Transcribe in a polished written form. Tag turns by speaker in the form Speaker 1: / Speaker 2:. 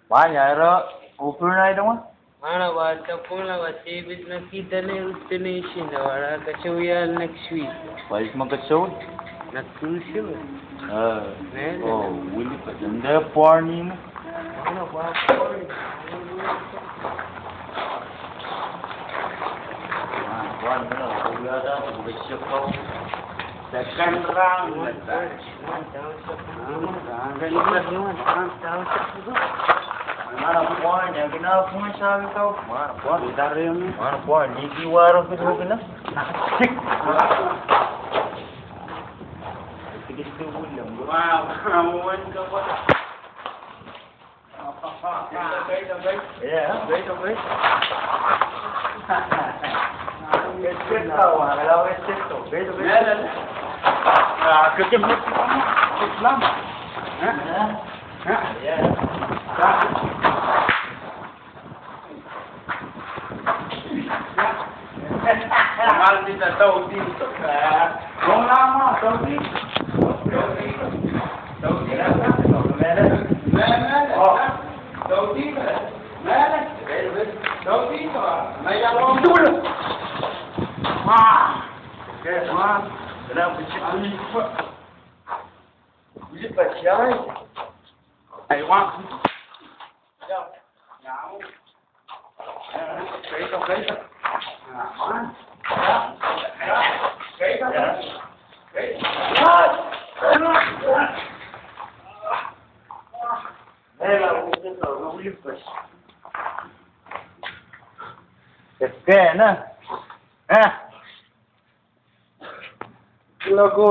Speaker 1: Banyak upurnai dong.
Speaker 2: Mana baca pun lah baca na kita ni destination lah. Kacauan next week.
Speaker 1: Balik magkasod.
Speaker 2: Nagsusyo.
Speaker 1: Oh, wili pa dyan. Hindi, porn.
Speaker 2: Mana ba?
Speaker 1: Porn na lang. Wala na. Mag-ship ko. Second round. Mana porn? Yang kenal porn sabi ko. Mana porn? Mana porn? Hindi waro ko na. Nakasik. Wow, kawan ka ba? Yeah, wait. Esket tau, kalau esket tu, wait. Kerja Islam. Ya. Mahal kita tahu dito. Kung lama, tahu dito. Lagu.